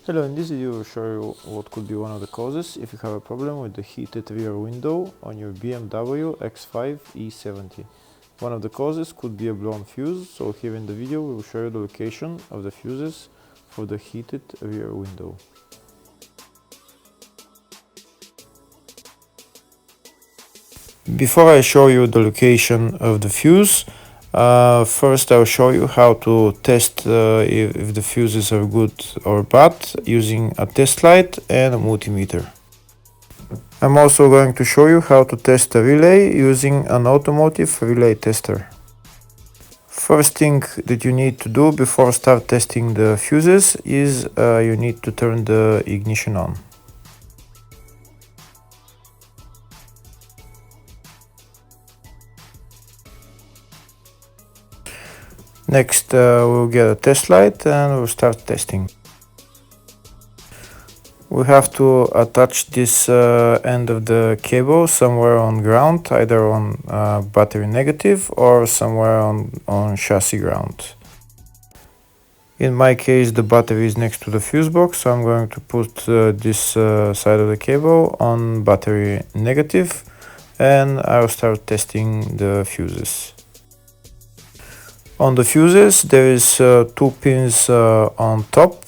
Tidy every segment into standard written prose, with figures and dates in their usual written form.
Hello, in this video I will show you what could be one of the causes if you have a problem with the heated rear window on your BMW X5 E70. One of the causes could be a blown fuse, so here in the video we will show you the location of the fuses for the heated rear window. Before I show you the location of the fuse, first I'll show you how to test if the fuses are good or bad using a test light and a multimeter. I'm also going to show you how to test a relay using an automotive relay tester. First thing that you need to do before start testing the fuses is you need to turn the ignition on. Next we'll get a test light and we'll start testing. We have to attach this end of the cable somewhere on ground, either on battery negative or somewhere on chassis ground. In my case the battery is next to the fuse box, so I'm going to put this side of the cable on battery negative and I'll start testing the fuses. On the fuses there is two pins on top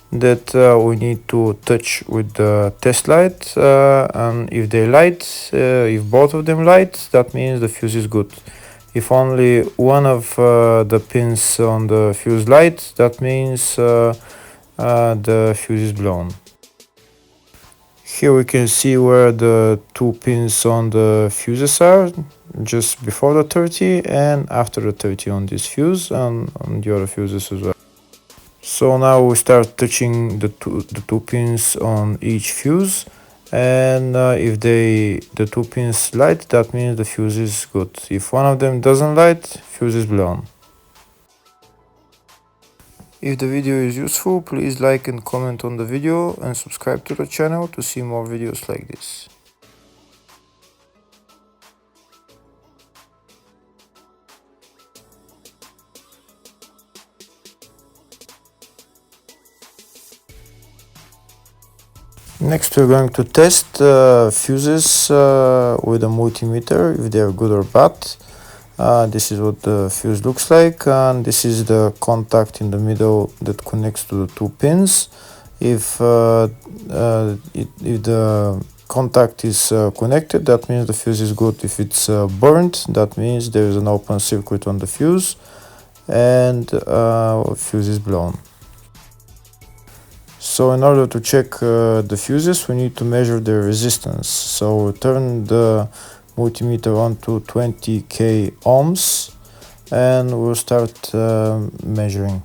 that we need to touch with the test light, and if they light, if both of them light, that means the fuse is good. If only one of the pins on the fuse light, that means the fuse is blown. Here we can see where the two pins on the fuses are, just before the 30 and after the 30 on this fuse and on the other fuses as well. So now we start touching the two pins on each fuse, and if the two pins light, that means the fuse is good. If one of them doesn't light, fuse is blown. If the video is useful, please like and comment on the video and subscribe to the channel to see more videos like this. Next we're going to test fuses with a multimeter, if they are good or bad. This is what the fuse looks like, and this is the contact in the middle that connects to the two pins. If the contact is connected, that means the fuse is good. If it's burnt, that means there is an open circuit on the fuse and fuse is blown. So in order to check the fuses, we need to measure the resistance. So turn the multimeter on to 20k ohms and we'll start measuring.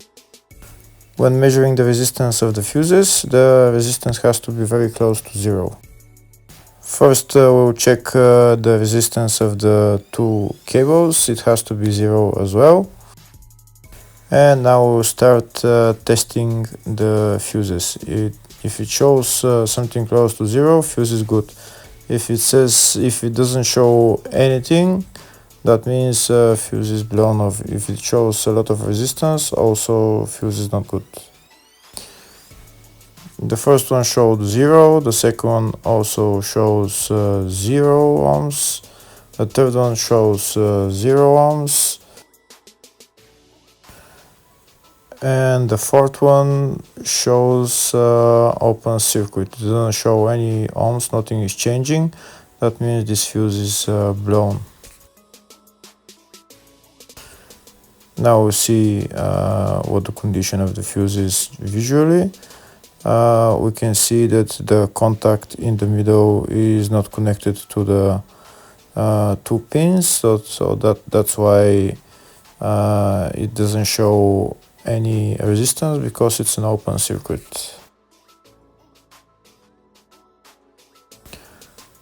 When measuring the resistance of the fuses, the resistance has to be very close to zero. First we'll check the resistance of the two cables. It has to be zero as well. And now we'll start testing the fuses. If it shows something close to zero, fuse is good. If it doesn't show anything, that means fuse is blown off. If it shows a lot of resistance, also fuse is not good. The first one showed 0, the second one also shows 0 ohms, the third one shows 0 ohms, and the fourth one shows open circuit. It doesn't show any ohms, nothing is changing. That means this fuse is blown. Now we see what the condition of the fuse is visually. We can see that the contact in the middle is not connected to the two pins, so that's why it doesn't show any resistance, because it's an open circuit.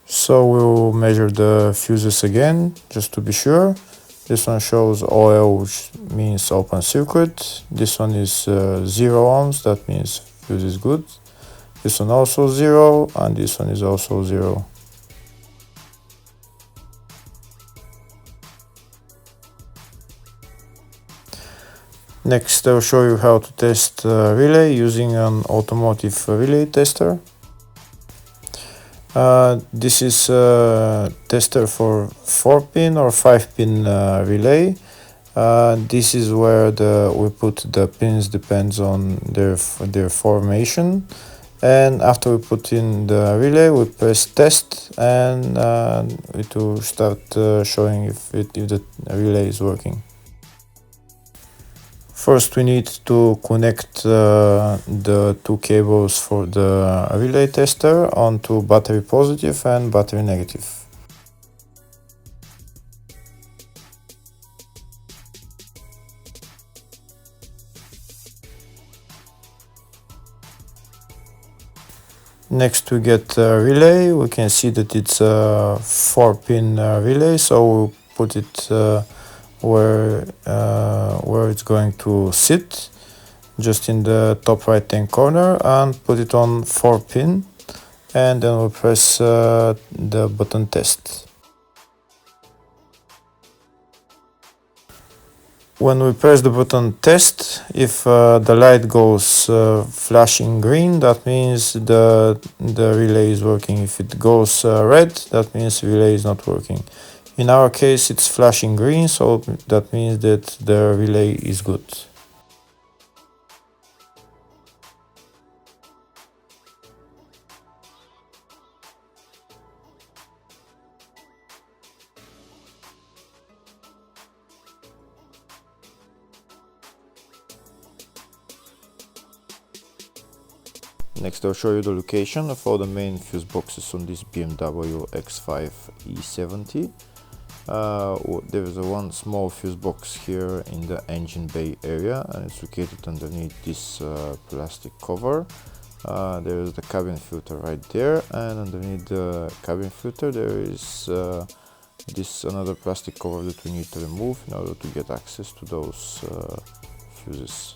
So we'll measure the fuses again just to be sure. This one shows OL, which means open circuit. This one is 0 ohms, that means fuse is good. This one also 0, and this one is also 0. Next, I'll show you how to test relay using an automotive relay tester. This is a tester for 4-pin or 5-pin relay. This is where we put the pins, depends on their formation. And after we put in the relay, we press test, and it will start showing if the relay is working. First, we need to connect the two cables for the relay tester onto battery positive and battery negative. Next, we get a relay. We can see that it's a 4-pin relay, so we'll put it where it's going to sit, just in the top right hand corner, and put it on 4-pin, and then we'll press the button test. When we press the button test, if the light goes flashing green, that means the relay is working. If it goes red, that means the relay is not working. In our case, it's flashing green, so that means that the relay is good. Next, I'll show you the location of all the main fuse boxes on this BMW X5 E70. There is one small fuse box here in the engine bay area, and it's located underneath this plastic cover. There is the cabin filter right there, and underneath the cabin filter there is this another plastic cover that we need to remove in order to get access to those fuses.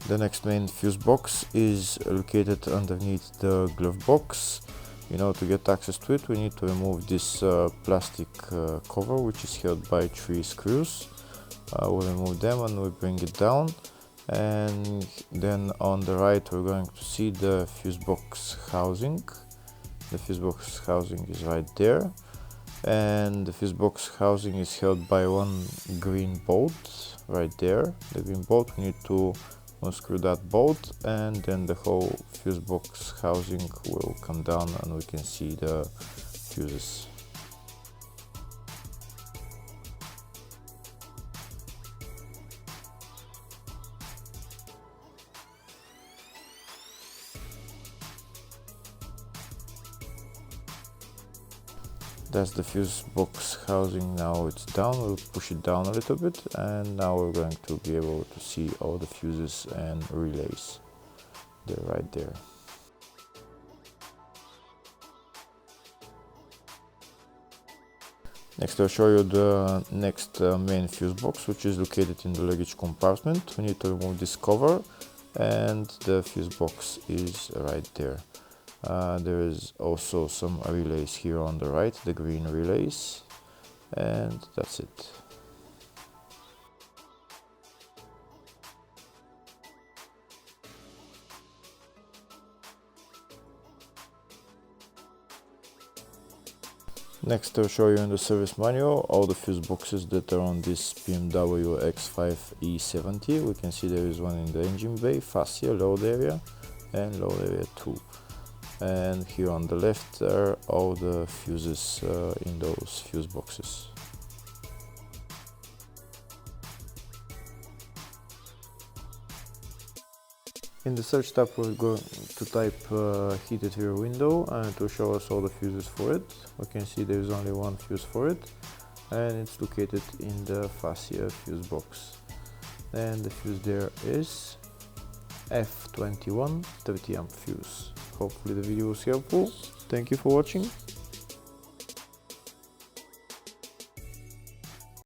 The next main fuse box is located underneath the glove box. In order to get access to it, we need to remove this plastic cover, which is held by 3 screws. We'll remove them and we'll bring it down, and then on the right we're going to see the fuse box housing. The fuse box housing is right there, and the fuse box housing is held by one green bolt right there. The green bolt, we need to unscrew that bolt, and then the whole fuse box housing will come down and we can see the fuses. That's the fuse box housing. Now it's down. We'll push it down a little bit, and now we're going to be able to see all the fuses and relays. They're right there. Next, I'll show you the next main fuse box, which is located in the luggage compartment. We need to remove this cover, and the fuse box is right there. There is also some relays here on the right, the green relays, and that's it. Next, I'll show you in the service manual all the fuse boxes that are on this BMW X5 E70. We can see there is one in the engine bay, fascia, load area, and load area 2. And here on the left are all the fuses in those fuse boxes. In the search tab, we're going to type heated rear window, and it will show us all the fuses for it. We can see there is only one fuse for it, and it's located in the fascia fuse box. And the fuse there is F21 30 amp fuse. Hopefully the video was helpful. Thank you for watching.